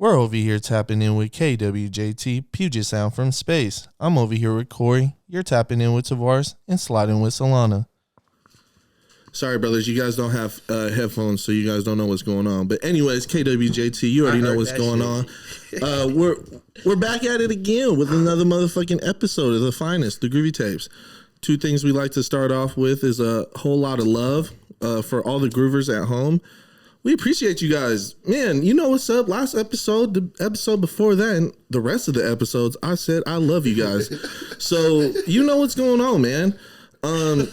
We're over here tapping in with KWJT, Puget Sound from space. I'm over here with Corey. You're tapping in with Tavares and sliding with Solana. Sorry, brothers, you guys don't have headphones, so you guys don't know what's going on. But anyways, KWJT, you already know what's going on. We're back at it again with another motherfucking episode of the finest, the Groovy Tapes. Two things we like to start off with is a whole lot of love for all the groovers at home. We appreciate you guys. Man, you know what's up? Last episode, the episode before that, and the rest of the episodes, I said I love you guys. So you know what's going on, man.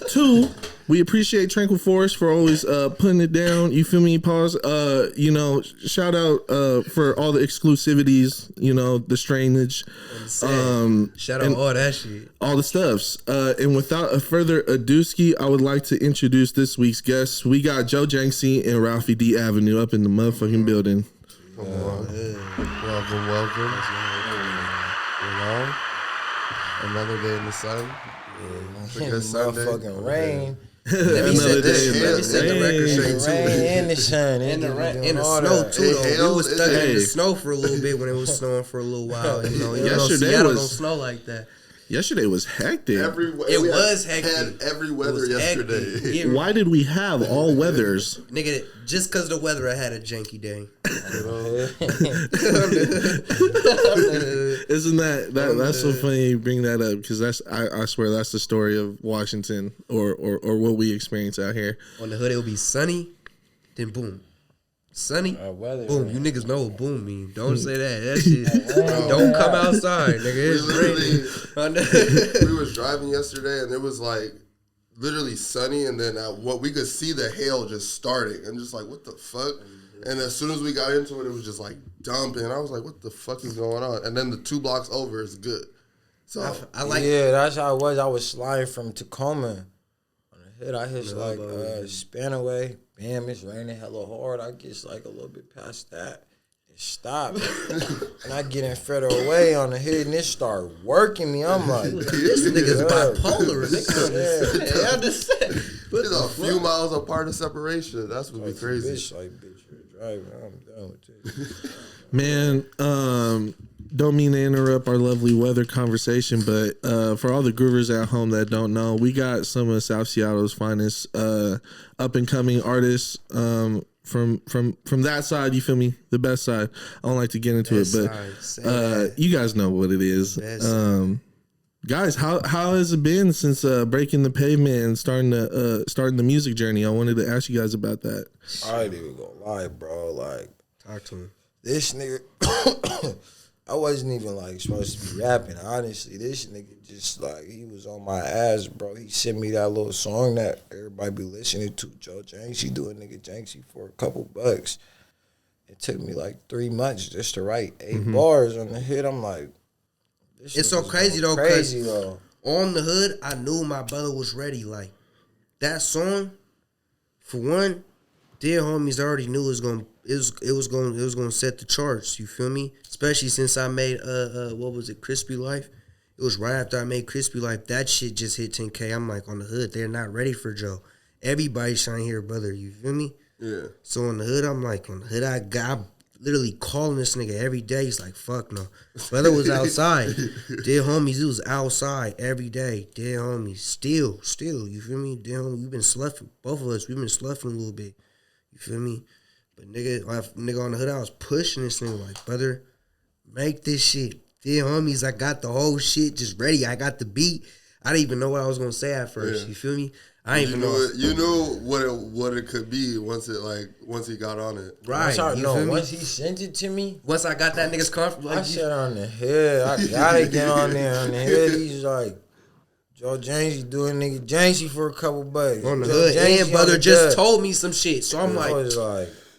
Two, we appreciate Tranquil Forest for always putting it down. You feel me? Pause. Shout out for all the exclusivities, the strainage. Shout out all that shit. All the stuffs. And without a further ado-ski, I would like to introduce this week's guests. We got Joe Janxy and Ralph D. Avenue up in the motherfucking building. Welcome. Another day in the sun. Good motherfucking rain. Another day in the rain and the sun and the snow too. Though. We was stuck in the snow for a little bit when it was snowing for a little while. Yesterday Seattle don't snow like that. Yesterday was hectic. It was hectic. Had every weather yesterday. Why did we have all weathers? Nigga, just because of the weather, I had a janky day. Isn't that's so funny you bring that up, because I swear that's the story of Washington or what we experience out here. On the hood it will be sunny, then boom. Sunny, weather, boom. man. You niggas know what boom mean. Don't say that. That shit. Don't come outside, nigga. It's raining. We was driving yesterday and it was like literally sunny, and then what we could see the hail just starting, and just like, what the fuck? And as soon as we got into it, it was just like dumping. I was like, what the fuck is going on? And then the 2 blocks over is good. So I like. Yeah, that's how it was. I was sliding from Tacoma. On the hood, I hit Spanaway. Bam, it's raining hella hard. I get like a little bit past that. It stopped. And I get in Federal Way on the hood, and it start working me. I'm like, this nigga's bipolar. I understand. It's a few miles apart of separation. That's what be crazy. Bitch, you're driving. I'm done with it. Man, don't mean to interrupt our lovely weather conversation, but for all the groovers at home that don't know, we got some of South Seattle's finest up and coming artists from that side. You feel me? The best side. I don't like to get into it, but you guys know what it is. Guys, how has it been since breaking the pavement and starting the music journey? I wanted to ask you guys about that. I ain't even gonna lie, bro. Like, Talk to him. this nigga, I wasn't even like supposed to be rapping. Honestly, this nigga just like, he was on my ass, bro. He sent me that little song that everybody be listening to, Joe Janxy, doing nigga Janxy for a couple bucks. It took me like 3 months just to write 8 bars on the hit. I'm like, It's so crazy though, on the hood, I knew my brother was ready. Like, that song, for one, dear homies already knew it was gonna set the charts. You feel me? Especially since I made what was it, Crispy Life? It was right after I made Crispy Life. That shit just hit 10K. I'm like, on the hood, they're not ready for Joe. Everybody's trying to hear brother. You feel me? Yeah. So on the hood, I'm like, on the hood, I'm literally calling this nigga every day. He's like, fuck no. Brother was outside. Dear homies, it was outside every day. Dear homies, still, you feel me? Dear homies, we've been sloughing. Both of us, we've been sloughing a little bit. You feel me? But nigga on the hood, I was pushing this nigga like, brother, make this shit. Dear homies, I got the whole shit just ready. I got the beat. I didn't even know what I was gonna say at first. Yeah. You feel me? I didn't even know. You knew what it could be once he got on it. Right. Once he sent it to me. Once I got that nigga's confidence. I said on the head, I gotta get on there. On the head, he's like, Joe Janxy doing nigga Janxy for a couple bucks. On the hood, and brother just told me some shit. So I'm like,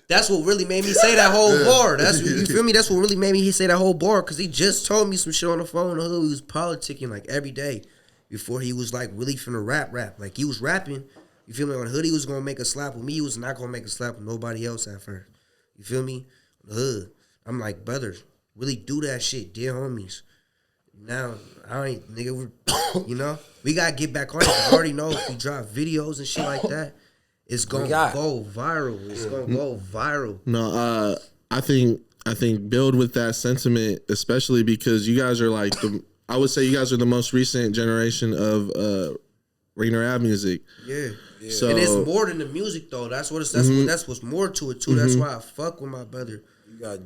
that's what really made me say that whole bar. That's you feel me? That's what really made me say that whole bar, because he just told me some shit on the phone. On the hood, he was politicking like every day before he was like really finna rap. Like, he was rapping. You feel me? On the hood, he was gonna make a slap with me. He was not gonna make a slap with nobody else at first. You feel me? On the hood, I'm like, brothers, really do that shit, dear homies. Now, I ain't, nigga, we gotta get back on it. I already know if we drop videos and shit like that, it's gonna go viral. It's gonna go viral. No, I think I think build with that sentiment, especially because you guys are like I would say you guys are the most recent generation of Rainer Ave music. Yeah. So, and it's more than the music though. That's what's more to it too. That's why I fuck with my brother. You got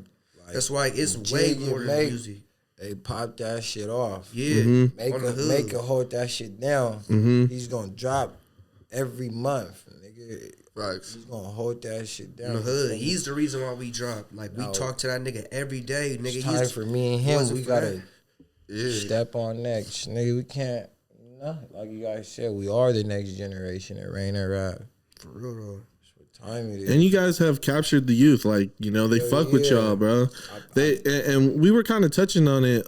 that's why it's way more than the music. They pop that shit off. Yeah. Make a hold that shit down. He's gonna drop every month, nigga. Right. He's gonna hold that shit down. In the hood. He's the reason why we drop. Like we talk to that nigga every day. Nigga, it's time for me and him. We gotta step on next. Nigga, we can't. Like you guys said, we are the next generation at Rainer Ave. For real though. And you guys have captured the youth, like they fuck with y'all, bro. And we were kind of touching on it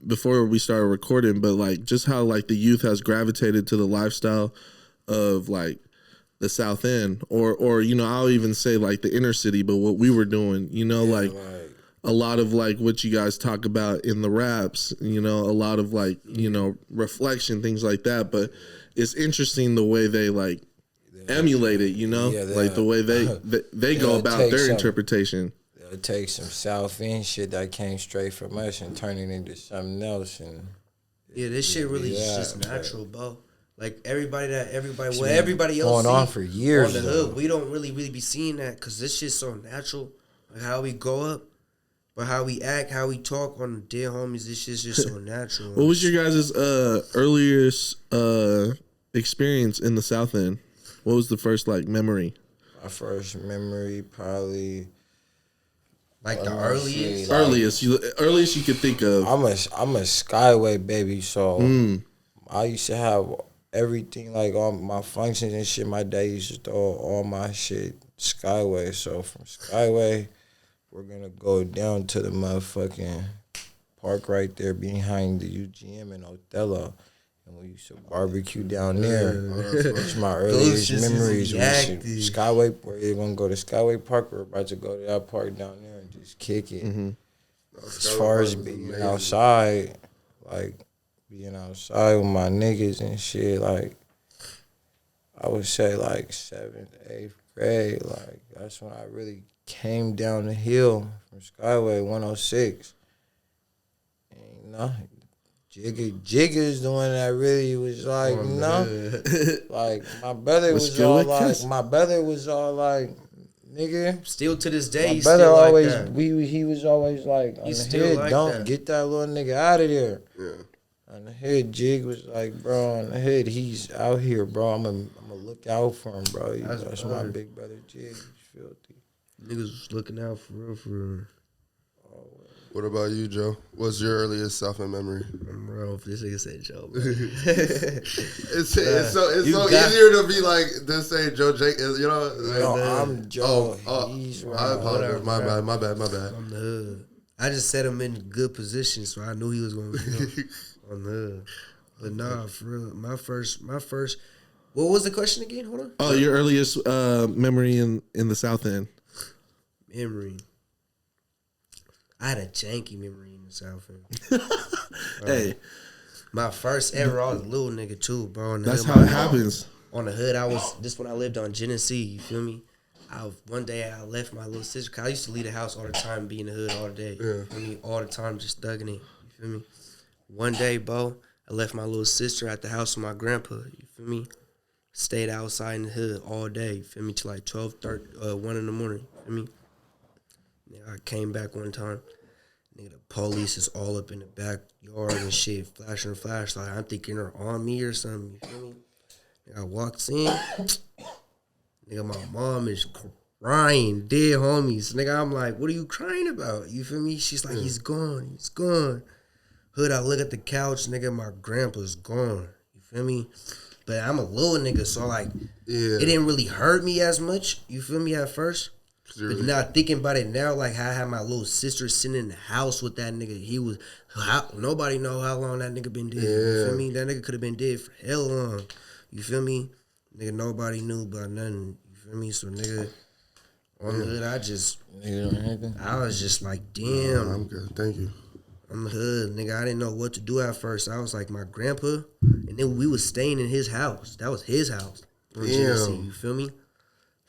before we started recording, but like just how like the youth has gravitated to the lifestyle of like the South End, or I'll even say like the inner city. But what we were doing, a lot of like what you guys talk about in the raps, a lot of like reflection, things like that. But it's interesting the way they like emulate it, like the way they go about their interpretation. They'll take some South End shit that came straight from us and turn it into something else. And this shit really is just natural, bro. Like everybody else going on for years on the hood, we don't really be seeing that because this shit's so natural. Like how we go up, but how we act, how we talk on the dead homies, this shit's just so natural. What was your guys' earliest experience in the South End? What was the first like memory? My first memory probably like the earliest. Earliest you could think of. I'm a Skyway baby, so I used to have everything like all my functions and shit. My dad used to throw all my shit Skyway. So from Skyway, we're gonna go down to the motherfucking park right there behind the UGM in Othello. And we used to barbecue down there. That's my earliest memories. Skyway, we're gonna go to Skyway Park. We're about to go to that park down there and just kick it. As far as being outside, like being outside with my niggas and shit, like I would say like 7th, 8th grade. Like that's when I really came down the hill from Skyway 106. And Jigger's the one that really was like, like my brother was all like, nigga. Still to this day, my brother still always like that. He was always like on the hood, like don't that. Get that little nigga out of there. Yeah. On the hood, Jig was like, bro, on the hood, he's out here, bro. I'm gonna look out for him, bro. That's my big brother, Jig. He's filthy. Niggas was looking out for real. What about you, Joe? What's your earliest South End memory? I'm Ralf. This nigga said Joe. it's so easier to be like this. Say Joe Jake, No, I'm Joe. He's right. I apologize. My bad. I'm the hood. I just set him in a good position, so I knew he was gonna be on the hood. But nah, for real, my first. What was the question again? Hold on. Oh, your earliest memory in the South End. Memory. I had a janky memory in the South End. Hey. My first ever, I was a little nigga too, bro. That's how it happens. On the hood, this when I lived on Janxy, you feel me? One day I left my little sister, cause I used to leave the house all the time, be in the hood all day. Yeah. You feel me? All the time, just thugging it. You feel me? One day, bro, I left my little sister at the house with my grandpa. You feel me? Stayed outside in the hood all day. You feel me? Till like 1 in the morning. You feel me? I came back one time. Nigga, the police is all up in the backyard and shit, flashing a flashlight. I'm thinking they're on me or something. You feel me? Nigga, I walks in. Nigga, my mom is crying, dead homies. Nigga, I'm like, what are you crying about? You feel me? She's like, he's gone. Hood, I look at the couch, nigga, my grandpa's gone. You feel me? But I'm a little nigga, so like, it didn't really hurt me as much. You feel me at first? But now thinking about it now, like how I had my little sister sitting in the house with that nigga. Nobody know how long that nigga been dead. You feel me? That nigga could have been dead for hell long. You feel me? Nigga, nobody knew about nothing. You feel me? So nigga, on the hood, I was just like, damn. I'm good. Thank you. On the hood, nigga, I didn't know what to do at first. I was like, my grandpa, and then we was staying in his house. That was his house. Damn. You feel me?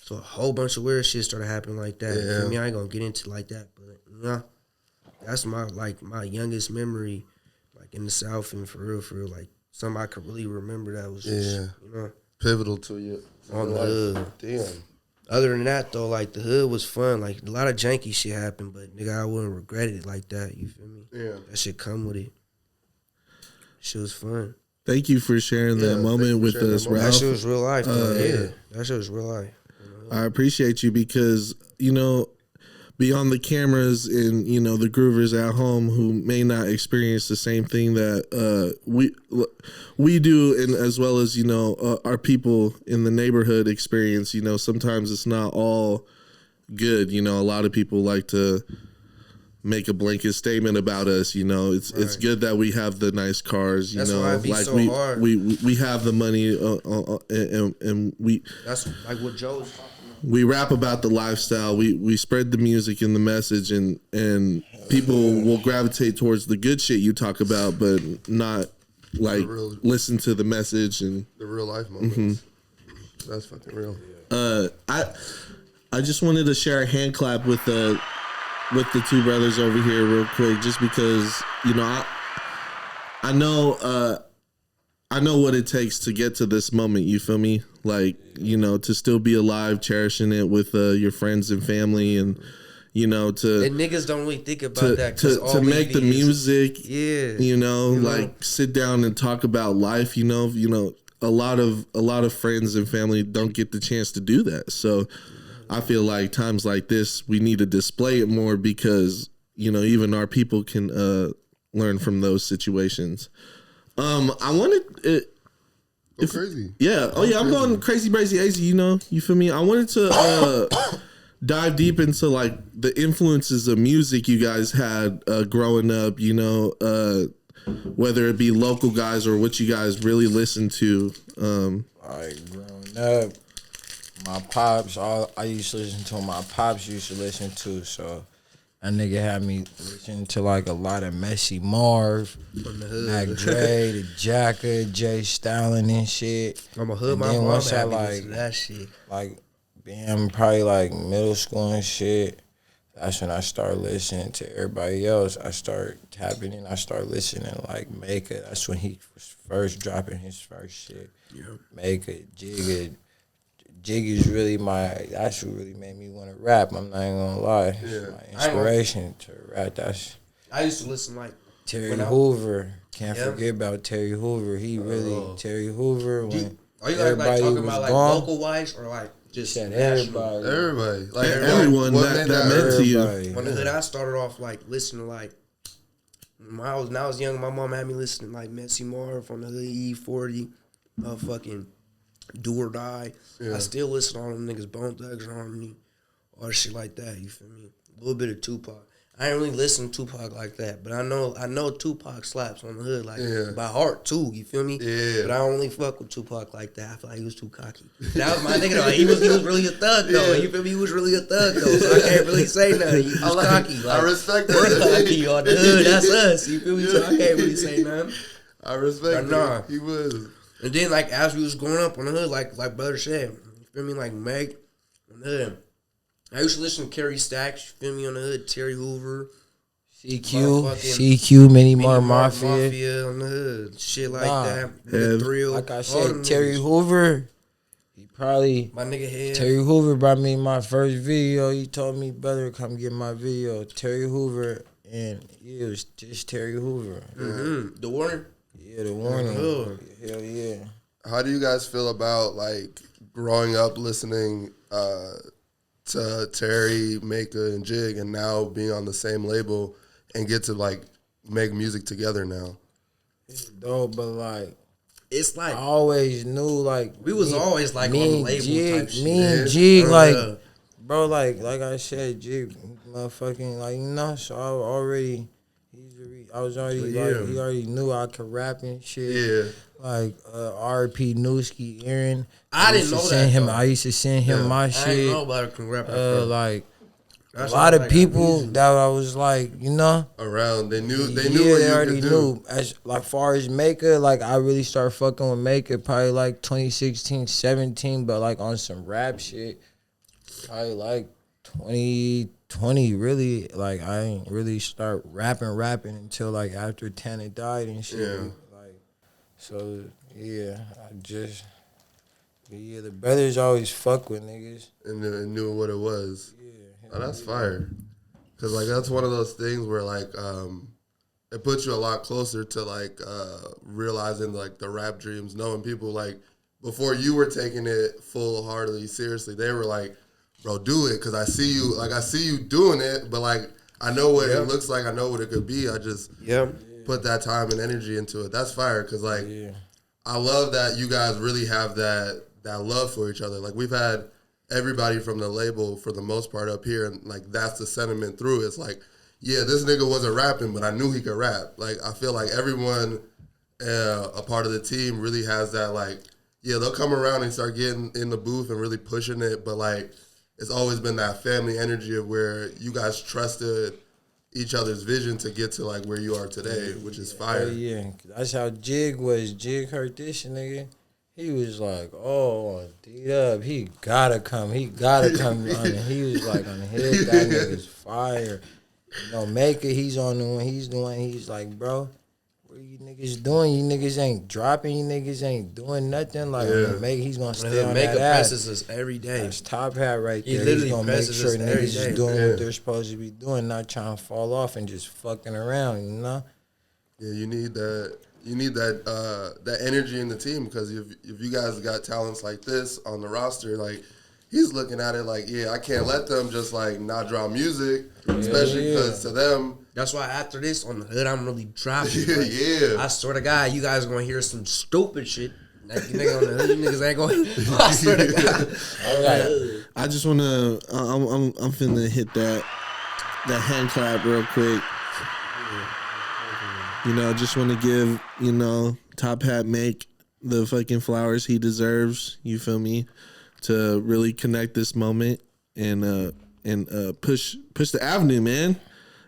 So a whole bunch of weird shit started happening like that. Yeah. For me, I ain't gonna get into like that, but that's my youngest memory, like in the South, and for real, like something I could really remember that was just, pivotal to you on the hood. Damn. Other than that though, like the hood was fun. Like a lot of janky shit happened, but nigga, I wouldn't regret it like that. You feel me? Yeah. That shit come with it. Shit was fun. Thank you for sharing that moment with us, Ralph. That shit was real life, though. That shit was real life. I appreciate you because, beyond the cameras and, the groovers at home who may not experience the same thing that we do, and as well as, our people in the neighborhood experience, sometimes it's not all good. A lot of people like to make a blanket statement about us. It's good that we have the nice cars. That's why it be like so hard. we have the money, and we. That's like what Joe's talking about. We rap about the lifestyle. We spread the music and the message, and people will gravitate towards the good shit you talk about, but not like listen to the message and the real life moments. That's fucking real. I just wanted to share a hand clap with the two brothers over here real quick, just because I know what it takes to get to this moment. You feel me? Like, to still be alive, cherishing it with your friends and family, and to and niggas don't really think about that to make the music. Yeah, like sit down and talk about life. A lot of friends and family don't get the chance to do that. So I feel like times like this, we need to display it more because even our people can learn from those situations. I wanted crazy. Yeah. Oh yeah, I'm going crazy, brazy, azy. You feel me? I wanted to dive deep into like the influences of music you guys had growing up. Whether it be local guys or what you guys really listened to. Like growing up, my pops, I used to listen to what my pops used to listen to. So that nigga had me listening to like a lot of Messy Marv, Mac Dre, the Jacker, Jay Stalin and shit. I'm a hood. And my then mom once I had me like listen to that shit. Like being probably like middle school and shit, that's when I started listening to everybody else. I started tapping in. I started listening to like Maker. That's when he was first dropping his first shit. Yeah. Maker, Jigga. Jigga's really that's what really made me want to rap. I'm not even gonna lie. Yeah. My inspiration to rap. I used to listen like Terry Hoover. Can't forget about Terry Hoover. He really Terry Hoover. When are you like talking about like local wise or like just everybody? Like everyone that meant to you. When the hood I started off like listening to like when I was young, my mom had me listening to like Messy Marv on the hood, E40, fucking Do or Die. Yeah. I still listen to all them niggas, Bone Thugs Harmony, all that shit like that. You feel me? A little bit of Tupac. I ain't really listen to Tupac like that, but I know Tupac slaps on the hood like by heart too. You feel me? Yeah. But I don't really fuck with Tupac like that. I feel like he was too cocky. That was my nigga though. He was really a thug though. Yeah. You feel me? He was really a thug though. So I can't really say nothing. He was cocky. Like, I respect that. We're cocky on the hood. That's us. You feel me? So I can't really say nothing. I respect that. He was. And then like as we was growing up on the hood, like brother said, you feel me? Like Meg on the hood. I used to listen to Kerry Stacks, you feel me, on the hood, Terry Hoover. CQ, Mini Mar Mafia. On the hood, shit like that. The Thrill. Like I said, Terry Hoover, he probably, my nigga head. Terry Hoover brought me my first video. He told me, brother, come get my video. Terry Hoover, and it was just Terry Hoover. Mm-hmm. The Warning? Yeah, the Warning. Oh. Hell yeah. How do you guys feel about, like, growing up listening to Terry, Maka, and Jig, and now being on the same label and get to like make music together now? It's dope, but like it's like I always knew like we was always like on the label Jig, type shit. Me and Jig like bro, like I said, Jig motherfucking like so I already he already knew I could rap and shit. Yeah. Like R.P. Newski, Aaron. I didn't know that. I used to send him my shit. I didn't know about it. Can rap like a lot of people that I was like, around. They knew. Yeah, they already knew. As like far as Maker, like I really started fucking with Maker probably like 2016, 17, but like on some rap shit. I like 2020 really, like I ain't really start rapping until like after Tanner died and shit. Yeah. Like, so yeah, the brothers always fuck with niggas. And knew what it was. Yeah. Oh, that's fire. Cause like that's one of those things where like it puts you a lot closer to like realizing like the rap dreams, knowing people like before you were taking it full-heartedly seriously, they were like, bro, do it, because I see you doing it, but like I know what it looks like, I know what it could be. I just put that time and energy into it. That's fire, because like I love that you guys really have that love for each other. Like we've had everybody from the label for the most part up here, and like that's the sentiment through. It's like, yeah, this nigga wasn't rapping, but I knew he could rap. Like I feel like everyone a part of the team really has that, like, yeah, they'll come around and start getting in the booth and really pushing it, but like it's always been that family energy of where you guys trusted each other's vision to get to like where you are today, which is fire. Yeah, that's how Jig was. Jig heard this nigga. He was like, oh, D-Dub, he gotta come. He was like, on the head, that nigga's fire. You know, Maker, he's on the one he's doing. He's like, bro, what you niggas doing? You niggas ain't dropping. You niggas ain't doing nothing. Like, Maker, he's gonna stay on Maker that presses us every day. That's top hat right there. He literally He's gonna make presses sure us every niggas day. is doing what they're supposed to be doing, not trying to fall off and just fucking around, you know? Yeah, you need that. You need that energy in the team, because if you guys got talents like this on the roster, like he's looking at it like, yeah, I can't let them just like not drop music, especially because to them. That's why after this on the hood, I'm really dropping. Yeah. I swear to God, you guys are gonna hear some stupid shit. Like you niggas on the hood, you niggas ain't going. I swear to God. I just wanna. I'm finna hit that hand clap real quick. You know, just want to give, you know, Top Hat Make the fucking flowers he deserves. You feel me? To really connect this moment and push the avenue, man.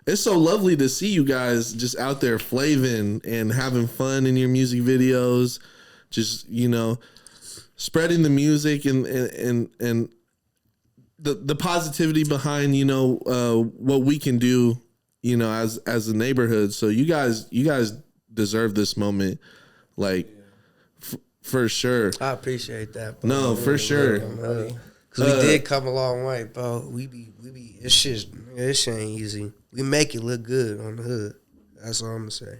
It's so lovely to see you guys just out there flaving and having fun in your music videos. Just, you know, spreading the music and the positivity behind, you know, what we can do, you know, as a neighborhood. So you guys deserve this moment, like for sure. I appreciate that, bro. No, for sure. Cause we did come a long way, bro. We be this shit ain't easy. We make it look good on the hood. That's all I'm gonna say.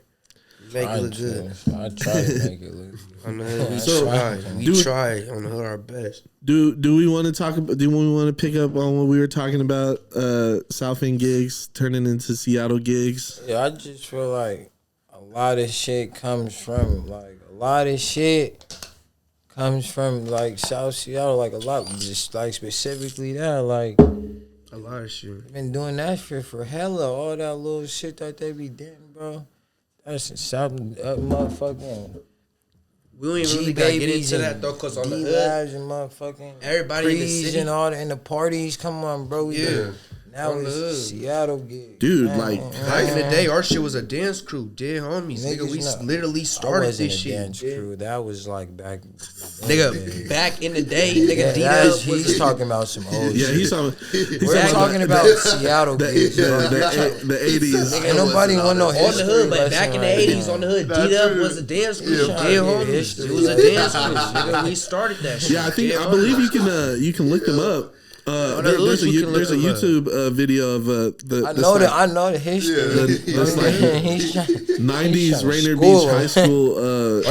We make it look good. I try to make it look good. On the hood, we So, try. We try on the hood our best. Do we want to talk about? Do we want to pick up on what we were talking about? South End gigs turning into Seattle gigs. Yeah, I just feel like a lot of shit comes from like South Seattle, like a lot, just like specifically that, like A lot of shit. been doing that shit for hella, all that little shit that they be doing, bro. That's South motherfucking. We don't even really gotta get into that though, cause on the hood, and motherfucking everybody in the Prees city and all the, and the parties. Come on, bro. We now On the hood. it's Seattle gig, Dude, man. like, back in the day, our shit was a dance crew, dead homies. Nigga, we literally started this shit. Dance crew. That was like back. Nigga, back in the day, nigga, He's talking about some old yeah, shit. he's talking. We're talking about Seattle gigs, bro. The 80s. Ain't nobody want no on history the hood, but lesson back in the right 80s now. on the hood, D-Dub was a dance crew. Yeah, Dead yeah, homies. history. It was a dance crew. Nigga, we started that shit. Yeah, I believe you can look them up. There's a YouTube video of I know the history. That's like He's trying- 90s Rainier Beach High School On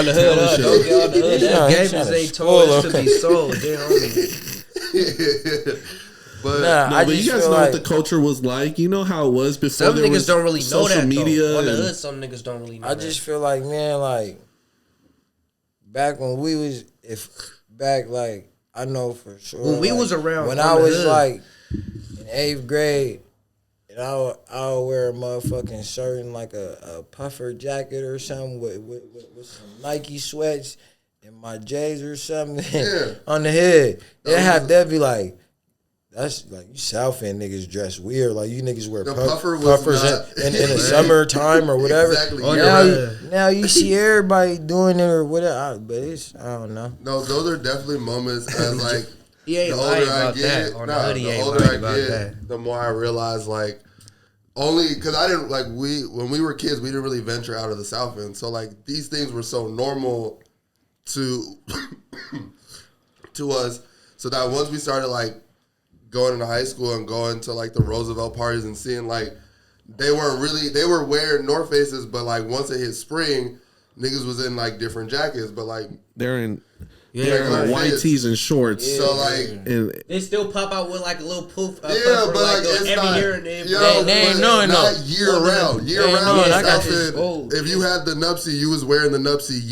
the hood, talent show. don't get on the hood. That He's game trying is to ain't told spoil us to be sold. Dead homies. But Nah, I But you just guys feel know like what the culture was like. You know how it was before Some there niggas was don't really know social that media. though. On the and- hood, some niggas don't really know I that. just feel like, man, like back when we was like I know for sure When we like, was around when on I the was hood. like in 8th grade, and I would wear a motherfucking shirt and like a puffer jacket or something with some Nike sweats and my J's or something on the head. They'd be like, that's like you South End niggas dress weird. Like you niggas wear puffer was puffers not- in the summertime or whatever. Exactly. Now you see everybody doing it or whatever. But it's I don't know. no, those are definitely moments as like He ain't lying about that. On the hoodie, he ain't lying about that. The more I realize, like, only because I didn't like when we were kids, we didn't really venture out of the South End. So like these things were so normal to to us, so that once we started like going into high school and going to like the Roosevelt parties and seeing like they were wearing North Faces, but like once it hit spring, niggas was in like different jackets, but like they're in white tees and shorts. Yeah. So like, and they still pop out with like a little poof. But like it's every not, here and there. Not year round. Year round. If you had the Nupsy, you was wearing the Nupsy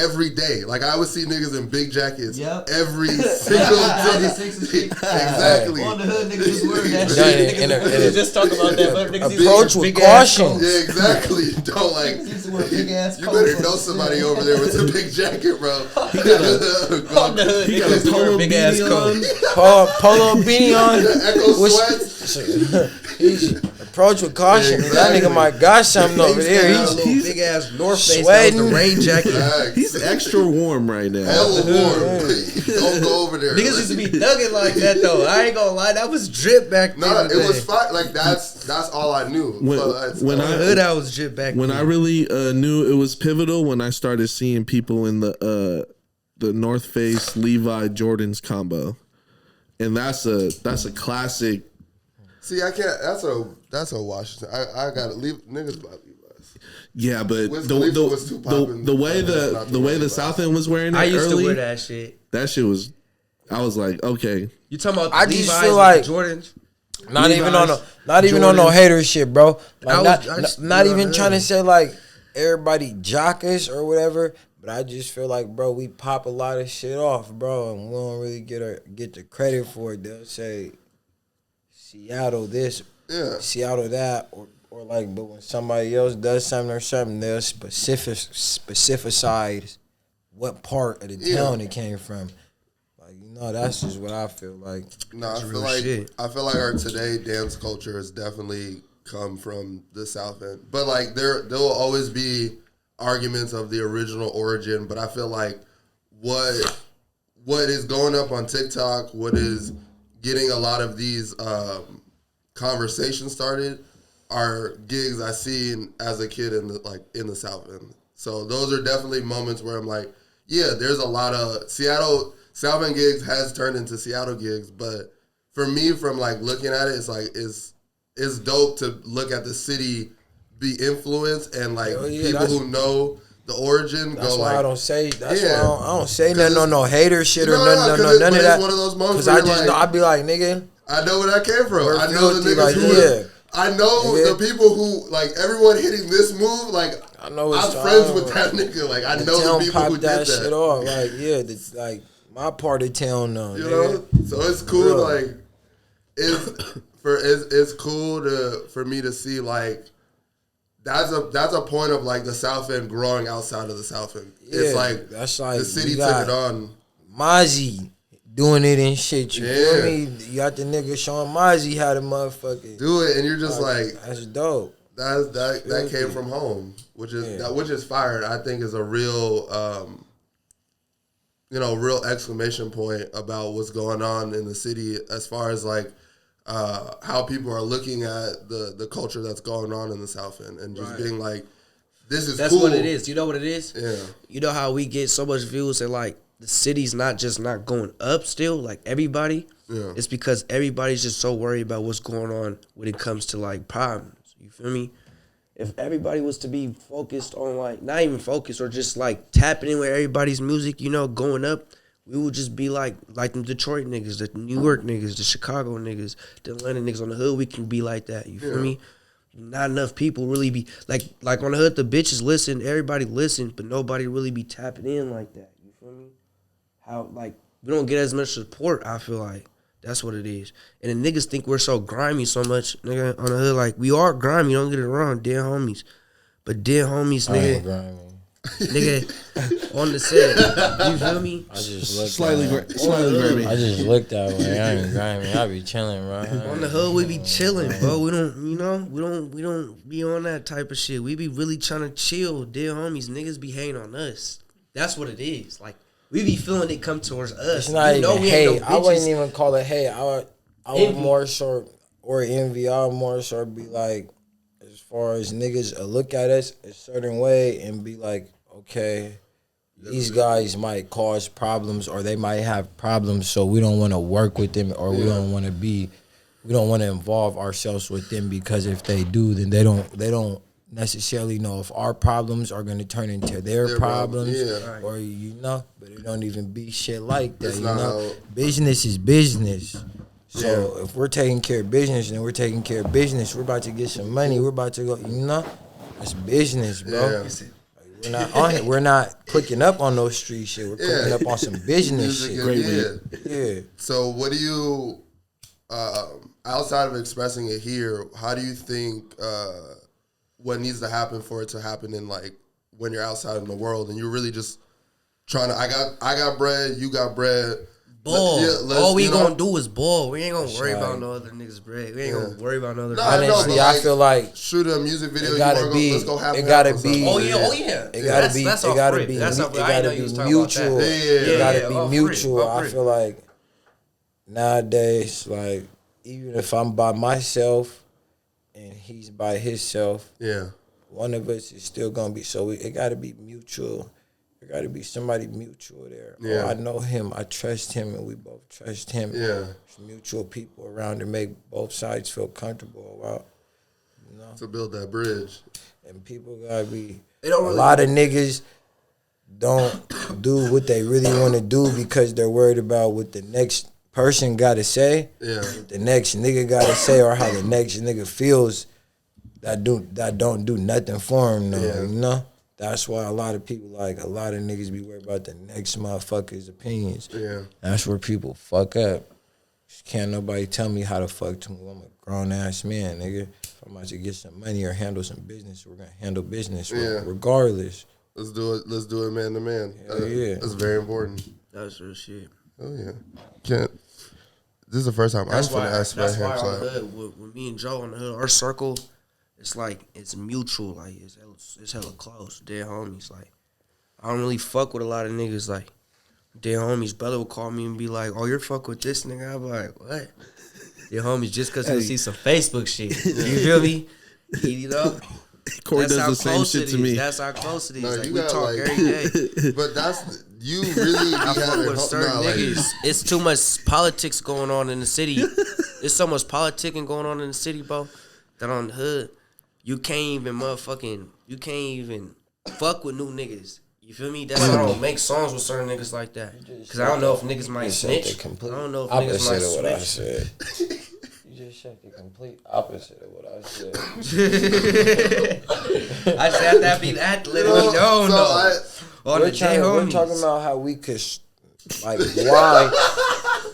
every day. Like I would see niggas in big jackets every single day. Exactly. On the hood, niggas was wearing that shit. Niggas just talk about that, but niggas approach with caution. Yeah, exactly. Don't like. You better know somebody over there with a big jacket, bro. He got a polo big ass coat. Polo beanie on. Echo sweats. Approach with caution. Exactly. That nigga might got something over there. He's big ass North Face. Sweating. The rain jacket. He's extra warm right now. Hella warm. Don't go over there. Niggas used to be thugging like that though. I ain't gonna lie, that was drip back then. No, it was fine. Like that's all I knew. I was drip back when then. I really knew it was pivotal when I started seeing people in the North Face Levi Jordans combo, and that's a classic. See, I can't. That's a Washington. I gotta leave niggas buy Levi's. Yeah, but the way the South End was wearing it, I used early, to wear that shit. That shit was. I was like, okay. You talking about? I Levi's just feel like Jordans. Not even on no hater shit, bro. Like not even trying to say like everybody jockers or whatever. But I just feel like, bro, we pop a lot of shit off, bro, and we don't really get the credit for it. They'll say Seattle this, Seattle that, or like, but when somebody else does something or something, they'll specify what part of the town it came from. Like, that's just what I feel like. No, I feel like our today dance culture has definitely come from the South End, but like there will always be arguments of the original origin, but I feel like what is going up on TikTok, what is getting a lot of these conversations started are gigs I seen as a kid in the South End. So those are definitely moments where I'm like, yeah, there's a lot of South End gigs has turned into Seattle gigs, but for me, from like looking at it, it's like it's dope to look at the city be influenced and like people who know the origin that's go why like I don't say that's why I don't say nothing on no hater shit or none of that. One of those moments because I be like, nigga, I know where that came from. I know the niggas like, I know the people who like everyone hitting this move. Like I know I'm friends with that nigga. Like I know the people who did that shit off. Like like my part of town though. You know, so it's cool. Like it's cool for me to see like. That's a point of like the South End growing outside of the South End. Yeah, it's like that's like the city took it on. Mozzie doing it and shit. You feel me? You got the nigga showing Mozzie how to motherfucking do it, and you're just like that's dope. That came from home, which is fire. I think is a real real exclamation point about what's going on in the city as far as like. How people are looking at the culture that's going on in the South End and just being like, this is that's cool. what it is. You know what it is? Yeah. You know how we get so much views and like the city's not going up still, like everybody? Yeah. It's because everybody's just so worried about what's going on when it comes to like problems. You feel me? If everybody was to be focused on like, not even focused or just like tapping in with everybody's music, going up, we would just be like the Detroit niggas, the New York niggas, the Chicago niggas, the Atlanta niggas on the hood. We can be like that. You feel me? Not enough people really be like on the hood. The bitches listen, everybody listen, but nobody really be tapping in like that. You feel me? How like we don't get as much support. I feel like that's what it is. And the niggas think we're so grimy so much, nigga. On the hood, like we are grimy. Don't get it wrong, dead homies, but dead homies, nigga. Nigga, on the set, you feel me? I just looked slightly grimy. I just looked that way. I ain't grimy. I be chilling, bro. On the hood, we be chilling, bro. We don't be on that type of shit. We be really trying to chill, dear homies. Niggas be hating on us. That's what it is. Like we be feeling it come towards us. It's not even hate. I wouldn't even call it hate. I would more so, or envy. I would more so be like, as far as niggas look at us a certain way and be like, okay, these guys might cause problems or they might have problems, so we don't want to work with them or we don't want to involve ourselves with them, because if they do, then they don't necessarily know if our problems are going to turn into their problems or but it don't even be shit like that. Business is business. So if we're taking care of business and we're taking care of business, we're about to get some money. We're about to go, it's business, bro. We're not on it. We're not clicking up on those street shit. We're clicking up on some business shit. Yeah. So what do you, outside of expressing it here, how do you think what needs to happen for it to happen in like when you're outside in the world and you're really just trying to, I got bread, you got bread. Ball. All we gonna do is ball. We ain't gonna worry about no other niggas' bread. We ain't gonna worry about no other. Honestly, I feel like shoot a music video. Let's go have. It gotta be. Oh yeah. It gotta be. It gotta be. It gotta be mutual. It gotta be mutual. I feel like nowadays, like even if I'm by myself and he's by himself, one of us is still gonna be. So it gotta be mutual. There got to be somebody mutual there. Yeah. I know him. I trust him, and we both trust him. Yeah. There's mutual people around to make both sides feel comfortable about, to build that bridge. And people got to be. A lot of niggas don't do what they really want to do because they're worried about what the next person got to say. Yeah. What the next nigga got to say, or how the next nigga feels that don't do nothing for him. That's why a lot of people, a lot of niggas be worried about the next motherfucker's opinions. Yeah. That's where people fuck up. Can't nobody tell me how to fuck to me. I'm a grown-ass man, nigga. If I'm about to get some money or handle some business, we're going to handle business regardless. Let's do it man to man. That's very important. That's real shit. Oh, yeah. Can't. This is the first time I'm going to ask about him. That's why on the hood, with me and Joe on the hood, our circle, it's like, it's mutual, like, it's hella close, dead homies, like, I don't really fuck with a lot of niggas, like, dead homies, brother will call me and be like, oh, you're fuck with this nigga, I'm like, what? Dead homies, just because he see some Facebook shit, you feel me? Corey does the same shit to me. That's how close it is, like, we talk every day. But that's, you really I fuck with certain niggas, it's too much politics going on in the city, there's so much politicking going on in the city, bro, that on the hood, you can't even fuck with new niggas. You feel me? That's why I don't make songs with certain niggas like that. Because I don't know if niggas might snitch. I don't know if niggas might snitch. What I said. You just said the complete opposite of what I said. I said that be that literally no. We're talking about how we could, why.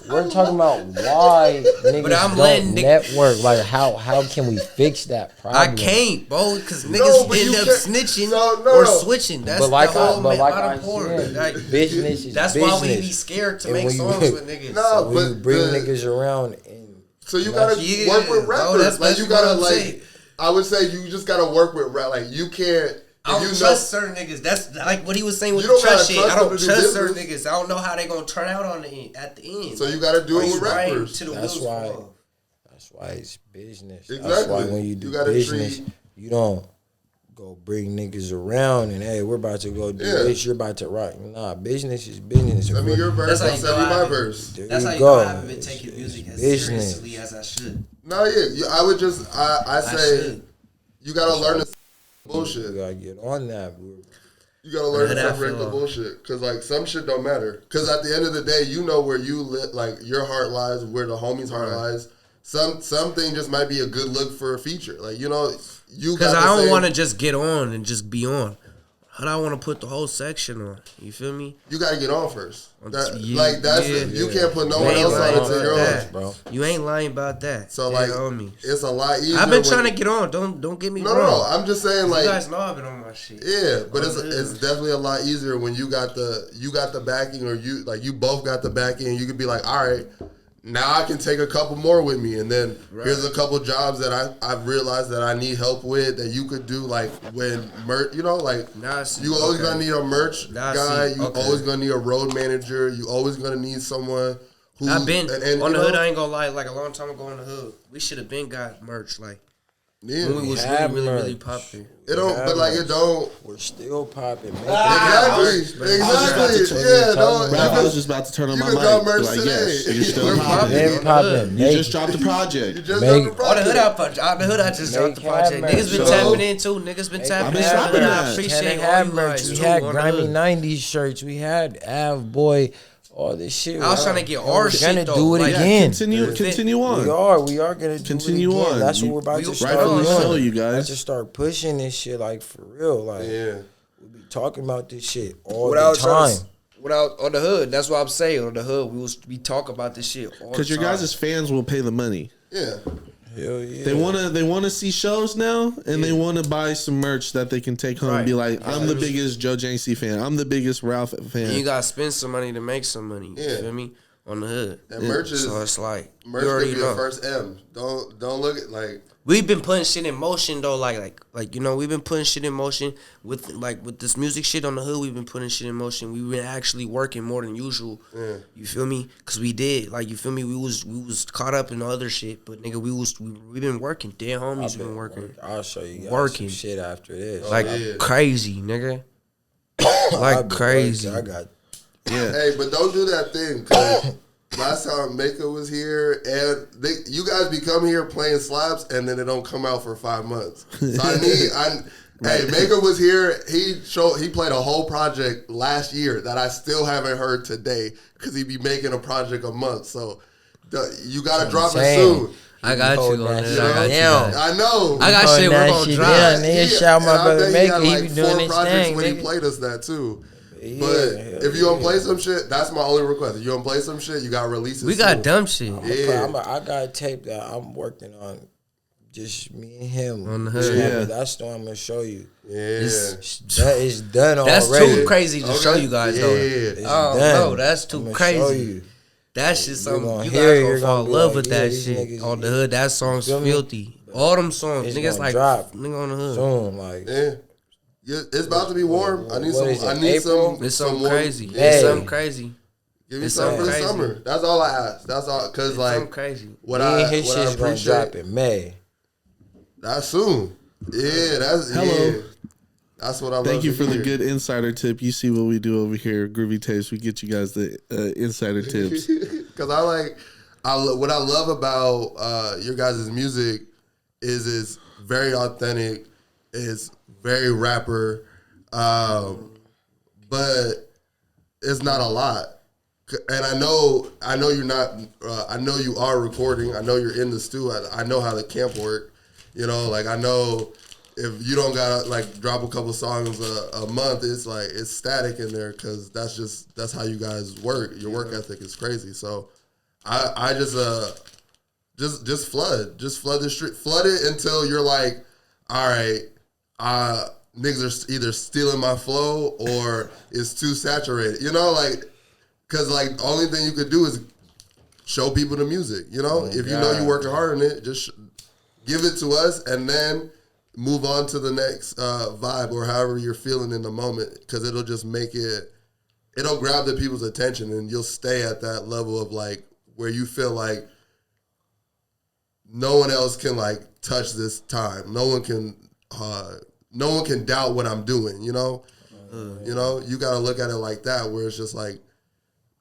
We're talking about why niggas don't network. Like, how can we fix that problem? I can't, bro, because niggas end up snitching or switching. That's the whole business is that's business. Why we be scared to make songs with niggas. No, but you bring niggas around. So you gotta work with rappers. Like, you gotta, I would say you just gotta work with rap. Like, you can't. I don't trust certain niggas. That's like what he was saying with the trust shit. I don't trust certain niggas. I don't know how they gonna turn out at the end. So you gotta do it with rappers. That's why it's business. Exactly. That's why when you do business, you don't go bring niggas around and hey, we're about to go do this. You're about to rock. Nah, business is business. I mean, your verse. I'll send you my verse. That's how you know I haven't been taking music as seriously as I should. No, I would just I say you gotta learn to. Bullshit. You gotta get on that, bro. You gotta learn to separate the bullshit, cause like some shit don't matter. Cause at the end of the day, you know where you like your heart lies, where the homie's heart lies. Something just might be a good look for a feature, like you Cause I don't want to just get on and just be on. How do I want to put the whole section on? You feel me? You gotta get on first. You can't put no one else on until you're on, bro. You ain't lying about that. So it's a lot easier. I've been trying to get on. Don't get me wrong. No. I'm just saying, like, you guys know I've been on my shit. Yeah, but it's definitely a lot easier when you got the backing, or you both got the backing. And you could be like, all right, now I can take a couple more with me, and then here's a couple jobs that I've realized that I need help with that you could do, like when merch, you know, like you always gonna need a merch guy, you always gonna need a road manager, you always gonna need someone who I've been on the hood. I ain't gonna lie, like a long time ago on the hood, we should have been got merch, like when we was really popping. It don't, but like it don't. We're still popping. Exactly. Yeah, no. I was just about to turn on my mic. Like, yes, you're still popping. You just dropped the project. On the hood, I just dropped the project. Niggas been tapping in too. Niggas been tapping in. I appreciate all you guys. We had grimy '90s shirts. We had Av Boy. All this shit. I was trying to get our shit. We're gonna do it again. Continue on. We are gonna continue on. That's what we're about to start doing. You guys, to start pushing this shit like for real. Like we be talking about this shit all the time. Without on the hood, that's what I'm saying. On the hood, we talk about this shit all the time. Because your guys' fans will pay the money. Yeah. Hell yeah. They wanna see shows now, and they wanna buy some merch that they can take home and be like, I'm the biggest Joe Janxy fan. I'm the biggest Ralf fan. And you gotta spend some money to make some money. You feel me? On the hood. And merch is so it's like merch could be the first M. Don't look at like we've been putting shit in motion though, like you know, we've been putting shit in motion with this music shit on the hood. We've been putting shit in motion. We've been actually working more than usual. Yeah. You feel me? Cause we did, like, you feel me? We was caught up in other shit, but nigga, we been working. Dead homies been working. I'll show you guys some shit after this. Like crazy, nigga. Like crazy. I got. Yeah. Hey, but don't do that thing. Cause last time Mako was here, and you guys be coming here playing slaps, and then it don't come out for 5 months. So hey, Mako was here. He played a whole project last year that I still haven't heard today because he be making a project a month. So you gotta drop it soon. I got you on that. I know. I got shit we're gonna drop. Yeah, shout my brother Mako. He be doing his thing. When he played us that too. But if you don't play some shit, that's my only request. If you don't play some shit, you gotta release it. We got dumb shit. I got a tape that I'm working on, just me and him. On the hood. That's the one I'm gonna show you. Yeah, that is done already. That's too crazy to show you guys though. No, that's too crazy. That shit something you guys gonna fall in love with that shit. On the hood, that song's filthy. All them songs, niggas like nigga on the hood. Soon, like it's about to be warm. I need some. It's something crazy. It's something crazy. Give me something for the summer. That's all I ask. That's all. Cause like something crazy. What I appreciate gonna drop in May. That's soon. Yeah, that's hello. Yeah. That's what I love. Thank you for the good insider tip. You see what we do over here, Groovy Tapes. We get you guys the insider tips. Because what I love about your guys' music is it's very authentic. It's very rapper, but it's not a lot. And I know you're not. I know you are recording. I know you're in the stew. I know how the camp work. You know, like I know if you don't gotta like drop a couple songs a month, it's like it's static in there because that's how you guys work. Your work ethic is crazy. So I just flood the street, flood it until you're like, all right, niggas are either stealing my flow or it's too saturated. You know, like because like the only thing you could do is show people the music. You know, if you know you're working hard on it, just give it to us and then move on to the next vibe or however you're feeling in the moment because it'll just it'll grab the people's attention and you'll stay at that level of like where you feel like no one else can like touch this time. No one can doubt what I'm doing, you know? You know, you got to look at it like that where it's just like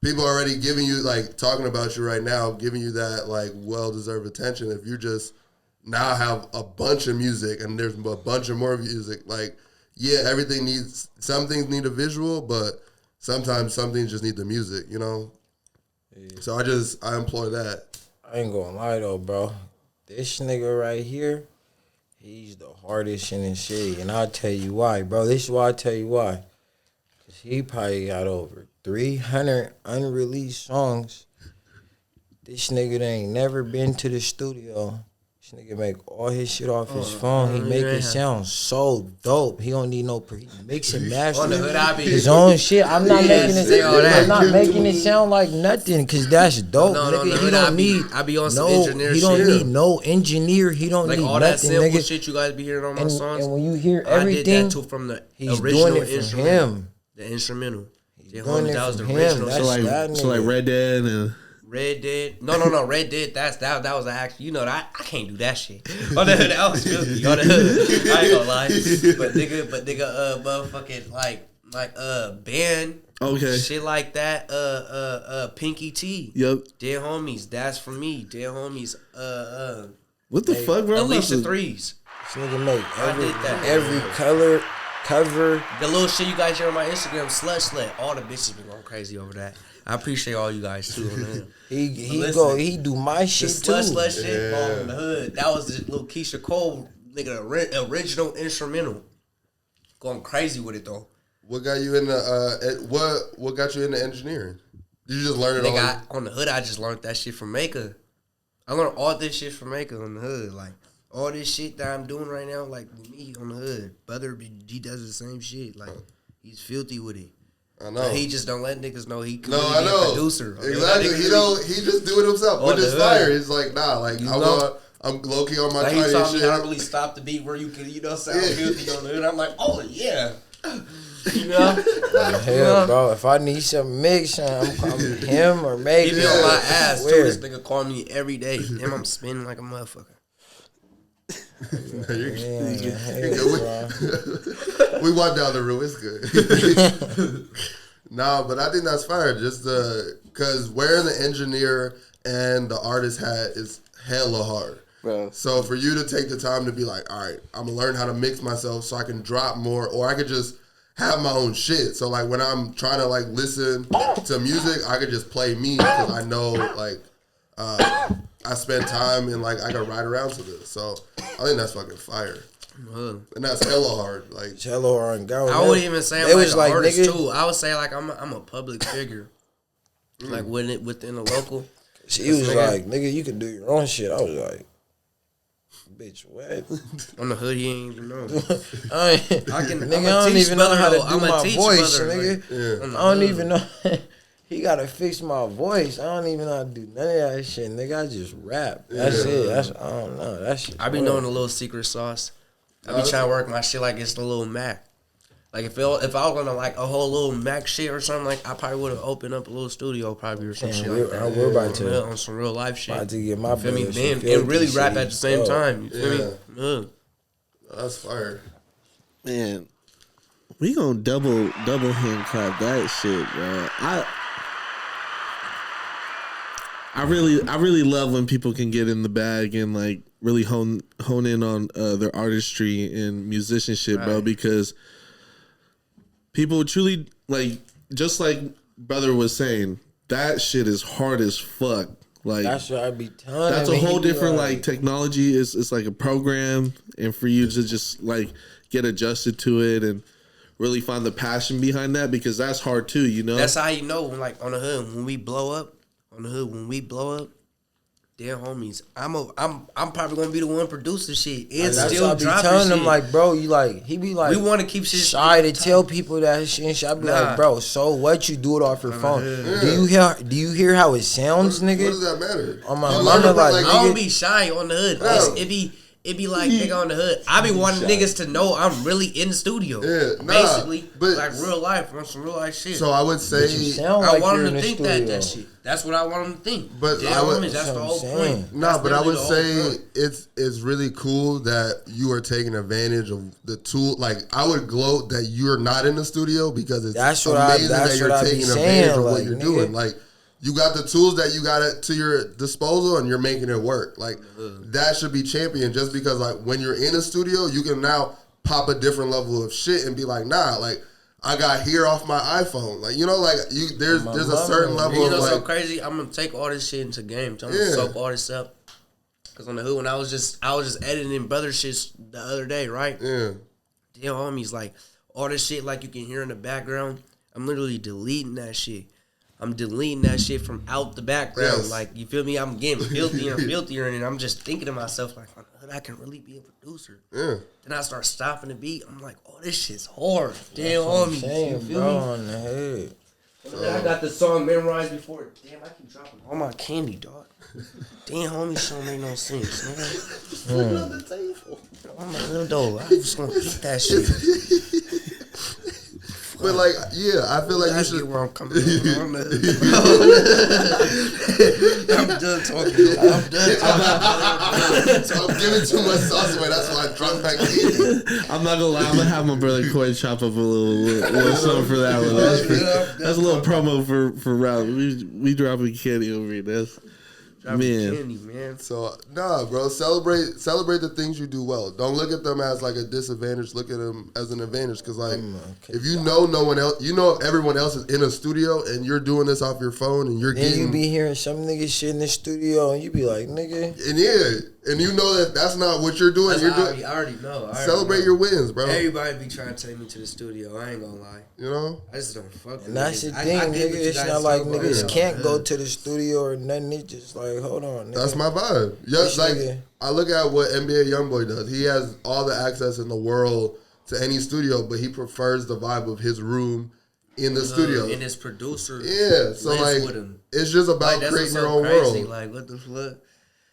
people are already giving you like talking about you right now, giving you that like well-deserved attention. If you just now have a bunch of music and there's a bunch of more music. Like, yeah, some things need a visual, but sometimes some things just need the music, you know? Yeah. So I implore that. I ain't gonna lie though, bro. This nigga right here, he's the hardest in the shit. And I'll tell you why, bro. This is why I tell you why. Because he probably got over 300 unreleased songs. This nigga ain't never been to the studio. This nigga make all his shit off his phone. He make it sound so dope. He don't need no mix and master. On the hood, I be his own shit. I'm not making it. I'm not making it sound like nothing because that's dope. No, nigga. He don't need. I be on some engineer shit. He don't need no engineer. He don't like need all nothing, that simple nigga. shit you guys be hearing on my songs. And when you hear everything, I did that too from the he's original doing it from instrumental. him. The instrumental. He's doing it that was from the him. original. So like Red Dead and. Red Dead. No. Red Dead. That was actually. You know that I can't do that shit. On the hood, that was filthy. On the hood, I ain't gonna lie. But nigga, motherfucking like band. Okay. Shit like that. Pinky T. Yep. Dead homies. That's for me. Dead homies. What the fuck, bro? Alicia Threes. This nigga make that. every color cover. The little shit you guys share on my Instagram, slut. All the bitches been going crazy over that. I appreciate all you guys too on the hood. He do my shit too. Slut shit on the hood. That was the little Keisha Cole nigga original instrumental. Going crazy with it though. What got you into what got you into engineering? Did you just learn it on the hood? I just learned that shit from Mecca. I learned all this shit from Mecca on the hood. Like all this shit that I'm doing right now, like with me on the hood. Brother, he does the same shit. Like he's filthy with it. I know. He just don't let niggas know he could be a producer. Exactly. He just do it himself. Which is fire. He's like, nah, like I'm low key on my like tiny he told shit. me how to really stop the beat where you can, sound filthy on the hood. I'm like, oh yeah. You know? Hell, bro, if I need some mix, I'm him or Megan. He be on my ass too. This nigga call me every day. Damn, I'm spinning like a motherfucker. We walk down the road. It's good. Nah, but I think that's fire. Just because wearing the engineer and the artist hat is hella hard. Bro. So for you to take the time to be like, all right, I'm gonna learn how to mix myself so I can drop more, or I could just have my own shit. So like when I'm trying to like listen to music, I could just play me because I know like I spend time and like I can ride around to this. So I think that's fucking fire. And that's hella hard. Like it's hella hard. I wouldn't even say I'm like an artist too. I would say like I'm a public figure. Like within the local. She was like, nigga, you can do your own shit. I was like, bitch, what? On the hood, he ain't even know. I don't even know how to do my voice, nigga. Yeah. I don't even know. He gotta fix my voice. I don't even know how to do none of that shit, nigga. I just rap. That's it. I don't know. That shit. I be knowing a little secret sauce. I be trying to work my shit like it's the little Mac. Like if I was gonna like a whole little Mac shit or something, like I probably would have opened up a little studio probably or some shit like that. We're about to on some real life shit. About to get my feel me? And really rap at the same time. You feel me? That's fire. Man, we gonna double hand clap that shit, bro. I really love when people can get in the bag and like really hone in on their artistry and musicianship, bro, because people truly, like, just like brother was saying, that shit is hard as fuck. Like that's what I be telling. That's a whole different like technology. It's like a program, and for you to just like get adjusted to it and really find the passion behind that, because that's hard too. You know, that's how you know when like on the hood when we blow up. Damn homies, I'm probably gonna be the one producing shit and still dropping shit. I be telling him like, bro, you like he be like, we want to keep shit shy to tell people that shit. And shit. I be like, bro, so what? You do it off your phone? Yeah. Do you hear how it sounds, nigga? What does that matter? On my mama, like, I don't be shy on the hood. No. It be like nigga on the hood. I be wanting niggas to know I'm really in the studio. Yeah, basically, but like real life, on some real life shit. So I would say I want them to think that shit. That's what I want them to think. But that's the whole point. No, but I would say it's really cool that you are taking advantage of the tool. Like I would gloat that you're not in the studio because it's amazing that you're taking advantage of what you're doing. Like. You got the tools that you got to your disposal and you're making it work. Like, that should be championed just because, like, when you're in a studio, you can now pop a different level of shit and be like, nah, like, I got here off my iPhone. Like, you know, like, there's a certain level of, like... so crazy? I'm going to take all this shit into games. I'm going to soak all this up. Because on the hood, when I was just editing brother shit the other day, right? Yeah. Damn, homies, like, all this shit, like, you can hear in the background, I'm literally deleting that shit. I'm deleting that shit from out the background. Yes. Like, you feel me? I'm getting filthier and filthier, and I'm just thinking to myself, like, I can really be a producer. Yeah. Then I start stopping the beat. I'm like, oh, this shit's hard. Damn, on me. You feel bro, me? on the head. I got the song memorized before. Damn, I keep dropping all my candy, dog. Damn, homie, shit don't make no sense, nigga. Put it on the table. I'm like, little dog, I'm just gonna eat that shit. But like, yeah, I feel like I you should should. where I'm coming from. I'm done talking. I'm done talking. I'm giving too much sauce away. That's why I dropped back in. I'm not gonna lie. I'm gonna have my brother Coy chop up a little something for that one. That's a little promo for Ralf. We dropping candy over here. That's Candy, man. So nah, bro. Celebrate the things you do well. Don't look at them as like a disadvantage. Look at them as an advantage. Cause like, if you know no one else, you know everyone else is in a studio and you're doing this off your phone and you're Then getting. you be hearing some nigga shit in the studio and you be like, nigga. And yeah, and you know that's not what you're doing. I already know. Celebrate your wins, bro. Everybody be trying to take me to the studio. I ain't gonna lie. You know? I just don't fuck with And that's the niggas. thing, I get nigga. what you It's guys not like talk about. niggas can't go to the studio or nothing. It's just like, hold on, nigga. That's my vibe. Just like nigga. I look at what NBA YoungBoy does. He has all the access in the world to any studio, but he prefers the vibe of his room in the studio. And his producer, Yeah, so lives like with him. it's just about Like, creating what's your so own crazy. world. Like, what the fuck?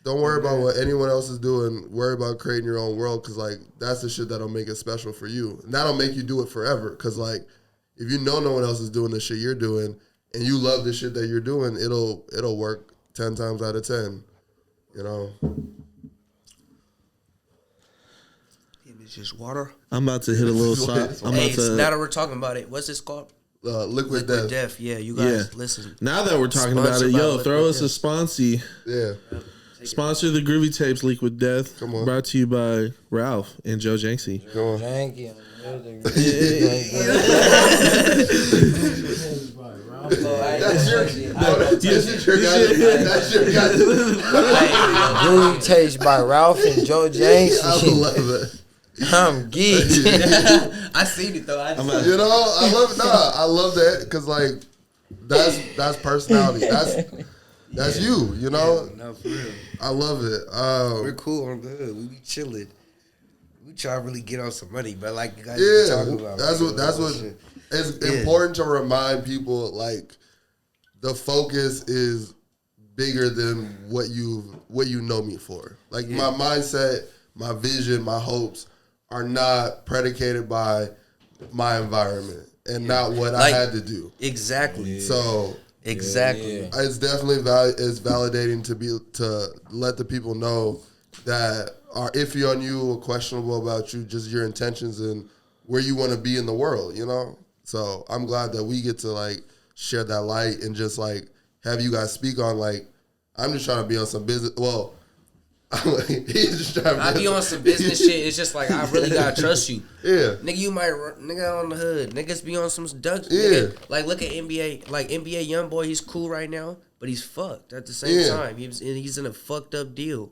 Don't worry about what anyone else is doing. Worry about creating your own world, because like that's the shit that'll make it special for you. And that'll make you do it forever. Because like if you know no one else is doing the shit you're doing and you love the shit that you're doing, it'll work 10 times out of 10. You know. It's just water. I'm about to hit a little side. I'm Hey, about to. now that we're talking about it, what's this called? Liquid Liquid Death. Death. Yeah, you guys listen. Now that we're talking about Sponsored it, by yo, Liquid throw us a Death. sponsee. Yeah. Sponsor the Groovy Tapes Leak with Death. Come on. Brought to you by Ralf and Joe Janxy. Go on. Janky. That's your guy. That's your guy. Groovy Tapes by Ralf and Joe I Janxy. love it. I'm geek. I seen it though. You know, I love that because like that's personality. That's you. You know, No, for real. I love it. We're cool. I'm good. We be chilling. We try to really get on some money, but like you guys Yeah, talking about, that's what shit. it's Yeah. important to remind people. Like the focus is bigger than what you know me for. Like my mindset, my vision, my hopes are not predicated by my environment and not what I Like- had to do. Exactly. So Exactly. Yeah. it's definitely it's validating to let the people know that are iffy on you or questionable about you, just your intentions and where you want to be in the world, you know? So I'm glad that we get to like share that light and just like have you guys speak on like, I'm just trying to be on some business. Well, he's just trying to I be on some business shit. It's just like I really gotta trust you. Yeah. Nigga, you might nigga on the hood. Niggas be on some ducks. Yeah. Nigga, like look at NBA. Like NBA YoungBoy, he's cool right now, but he's fucked at the same Yeah. time. He's in a fucked up deal.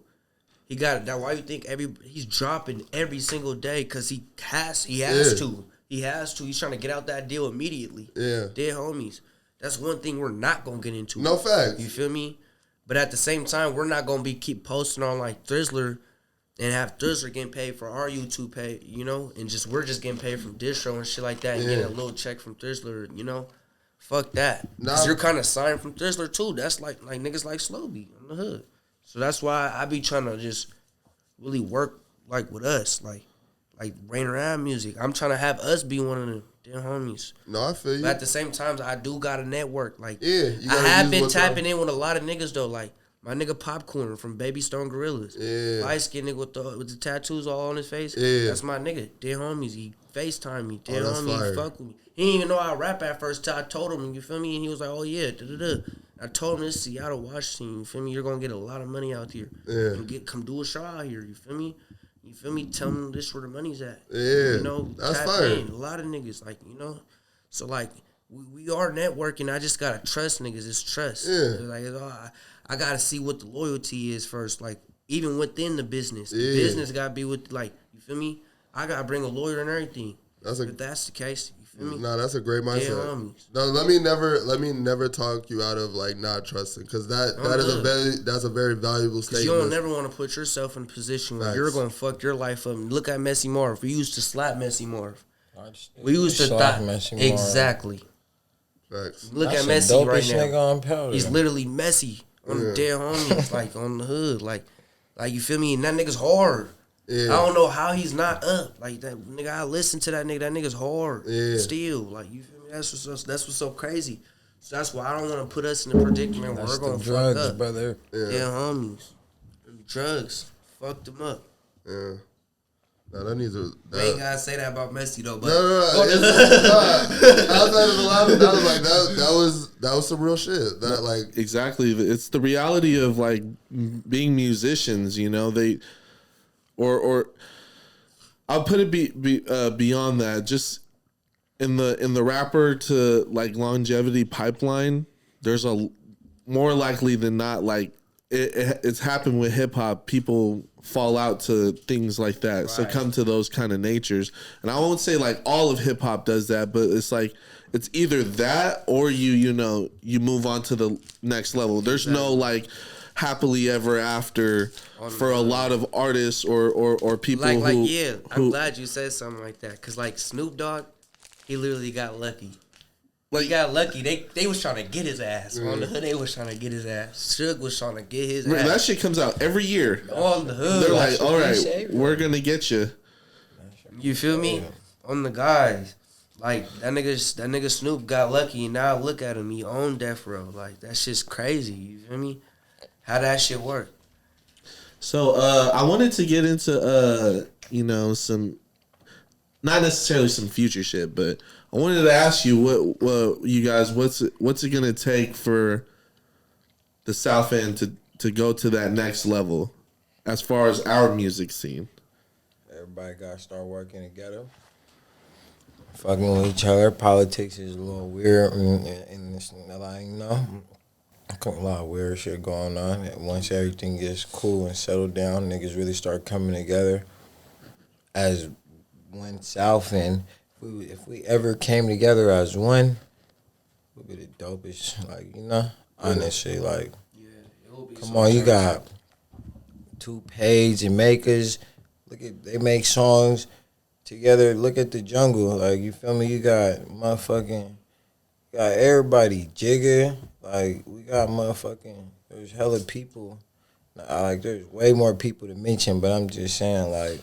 He got that. Why you think he's dropping every single day? Cause he has Yeah. to. He has to. He's trying to get out that deal immediately. Yeah. Dead homies. That's one thing we're not gonna get into. No facts. You feel me? But at the same time, we're not gonna keep posting on like Thrizzler and have Thrizzler getting paid for our YouTube pay, you know, and we're just getting paid from Distro and shit like that, and getting a little check from Thrizzler, you know. Fuck that. Cause you're kind of signed from Thrizzler too. That's like niggas like Slowby on the hood. So that's why I be trying to just really work like with us, like Rain Around Music. I'm trying to have us be one of the damn homies. No, I feel you. But at the same time, I do got a network. Like, Yeah, you I gotta have use been what's tapping in with a lot of niggas though. Like my nigga Popcorn from Baby Stone Gorillas. Yeah. Light skinned nigga with the tattoos all on his face. Yeah. That's my nigga. Dead homies. He FaceTime me. Dead that's homie. fire. He fuck with me. He didn't even know I rap at first till I told him. You feel me? And he was like, "Oh yeah." Da-da-da. I told him this is Seattle, Washington. You feel me? You're gonna get a lot of money out here. Yeah. And come do a show out here. You feel me? You feel me? Tell them this where the money's at. Yeah. You know, That's tap fire. in. A lot of niggas, like, you know. So, like, we are networking. I just got to trust niggas. It's trust. Yeah. Like, I got to see what the loyalty is first. Like, even within the business. The Yeah. business got to be with, like, you feel me? I got to bring a lawyer and everything. That's If that's the case, you feel No, that's a great mindset. No, let me never talk you out of like not trusting, because that's a very valuable statement. You don't never want to put yourself in a position where you're gonna fuck your life up. Look at Messy Marv. We used to slap Messy Marv. We used to slap Messy Marv. Exactly. Facts. Look at Messy right now. He's literally messy on the dead homies, like on the hood, like you feel me? And that nigga's hard. Yeah. I don't know how he's not up. Like that nigga, I listen to that nigga. That nigga's hard. Yeah. Still, like you feel me? That's what's so crazy. So that's why I don't want to put us in a predicament where we're gonna fuck up. Brother. Yeah, homies. Drugs fucked them up. Yeah. No, that needs to. You ain't gotta say that about Messi though. But outside of the line, that was like that was some real shit. That like exactly. It's the reality of like being musicians. You know, they. Or I'll put it beyond that. Just in the rapper to like longevity pipeline, there's a more likely than not like it's happened with hip hop. People fall out to things like that, right. Succumb to those kind of natures. And I won't say like all of hip hop does that, but it's like it's either that or you move on to the next level. There's no like happily ever after for a lot of artists or people I'm glad you said something like that, because like Snoop Dogg, he literally got lucky. Like, he got lucky. They was trying to get his ass. On the hood, they was trying to get his ass. Suge was trying to get his ass. That shit comes out every year. On the hood. They're like, all right, we're going to get you. You feel me? On the guys. Like, that nigga Snoop got lucky, and now look at him. He owned Death Row. Like, that shit's crazy. You feel me? How that shit work? So, I wanted to get into, some, not necessarily some future shit, but I wanted to ask you what you guys, what's it gonna take for the South End to go to that next level, as far as our music scene? Everybody gotta start working together, fucking with each other. Politics is a little weird, and it's like a lot of weird shit going on. And once everything gets cool and settled down, niggas really start coming together as one South End. If we ever came together as one, we'd be the dopest. Like, honestly, like, come on, you got 2 Page and Makers. They make songs together. Look at the jungle. Like, you feel me? You got everybody. Jigga. Like, we got there's hella people. Like, there's way more people to mention, but I'm just saying, like,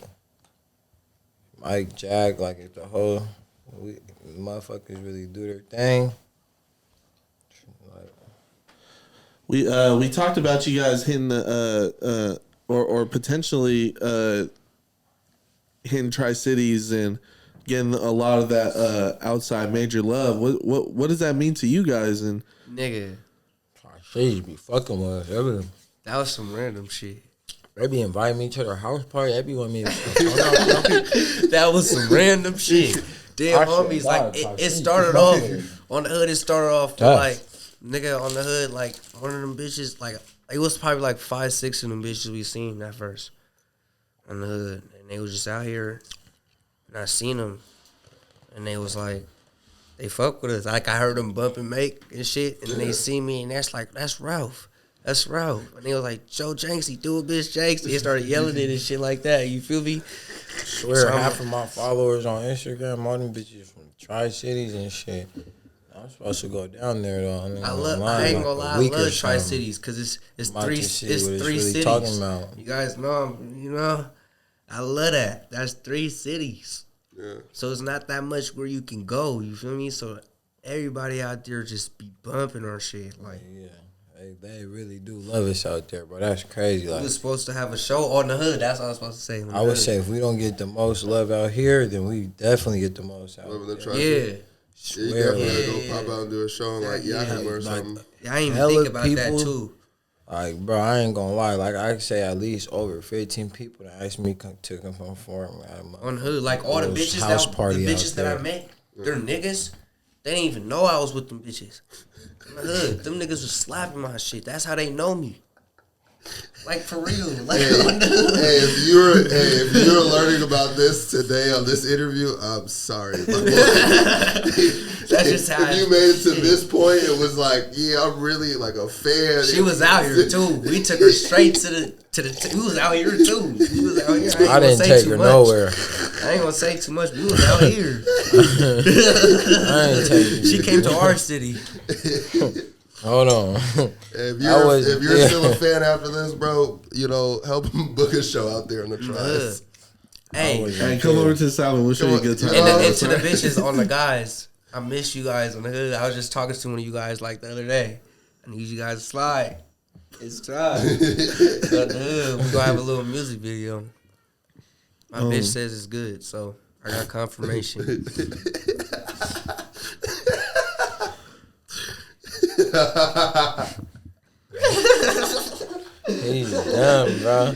Mike, Jack, like if the whole motherfuckers really do their thing. Like, we talked about you guys hitting the or potentially hitting Tri-Cities and getting a lot of that outside major love. What does that mean to you guys? And nigga, Tri-Cities be fucking with us. That was some random shit. They be inviting me to their house party. They be wanting me to that was some random shit. Damn homies, like it started off on the hood. It started off like nigga on the hood, like one of them bitches. Like it was probably like 5, 6 of them bitches we seen at first on the hood, and they was just out here, and I seen them, and they was like, they fuck with us. Like I heard them bump and make and shit, and they see me, and that's Ralf. That's Ralf. And they was like, Joe Janxy, do a bitch Janxy. They started yelling it and shit like that. You feel me? I swear, half of my followers on Instagram, all them bitches from Tri-Cities and shit. I'm supposed to go down there though. I ain't gonna lie, I love Tri-Cities because it's three cities. Talking about. You guys know, I love that. That's 3 cities. Yeah. So it's not that much where you can go. You feel me? So everybody out there just be bumping our shit. Like, yeah. They really do love us out there, bro. That's crazy. Like, we was supposed to have a show on the hood. That's what I was supposed to say. I would say if we don't get the most love out here, then we definitely get the most out there. Yeah. You definitely go pop out and do a show on like Yakima or something. I ain't even think about that too. Like, bro, I ain't gonna lie. Like, I could say at least over 15 people that asked me to come perform on the hood. Like all the bitches that I met, they're niggas. They didn't even know I was with them bitches. In the hood, them niggas was slapping my shit. That's how they know me. Like for real. Like if you're learning about this today on this interview, I'm sorry. That's just how. If you made it to this point, it was like, yeah, I'm really like a fan. She was out here too. We took her straight to the. We was out here too. We was out here. I didn't take her nowhere. I ain't gonna say too much. We was out here. I ain't take her. She came to our city. Hold on. If you're still a fan after this, bro, help him book a show out there in the tribes. Hey, come over to the South and we'll show you a good time. And to the bitches on the guys, I miss you guys on the hood. I was just talking to one of you guys like the other day. I need you guys to slide. It's time. We're gonna have a little music video. My bitch says it's good, so I got confirmation. He's dumb, bro.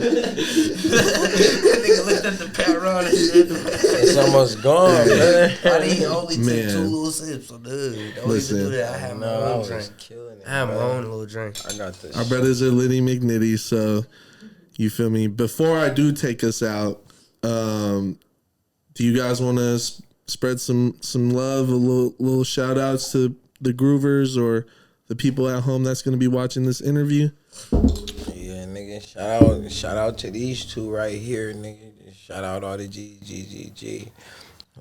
Nigga looked at the pat round and said, It's almost gone, man. I didn't only took 2 little sips, so dude, don't even do that. I have my own drink. I have my own little drink. I got this. Our brothers are Liddy McNitty, so you feel me? Before I do take us out, do you guys want to spread some love, a little shout outs to the Groovers or the people at home that's going to be watching this interview? Yeah, nigga. Shout out to these two right here, nigga. Shout out all the G.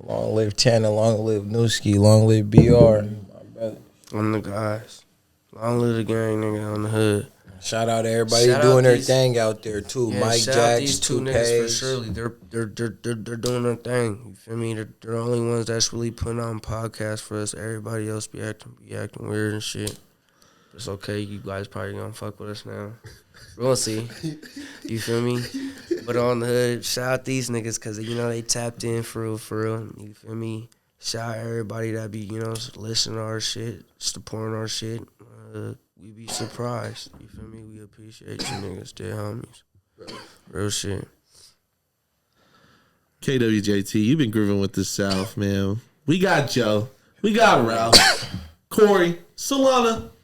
Long live Tanner, long live Newski, long live BR. My brother. On the guys. Long live the gang, nigga, on the hood. Shout out to everybody doing their thing out there too. Yeah, Mike shout out Jacks, these 2 niggas for surely. They're doing their thing. You feel me? They're the only ones that's really putting on podcasts for us. Everybody else be acting weird and shit. It's okay. You guys probably gonna fuck with us now. We'll see. You feel me? But on the hood, shout out these niggas because, they tapped in for real. You feel me? Shout out everybody that be, listening to our shit, supporting our shit. We be surprised. You feel me? We appreciate you niggas, dead homies. Real shit. KWJT, you've been grooving with the South, man. We got Joe. We got Ralph. Corey. Solana.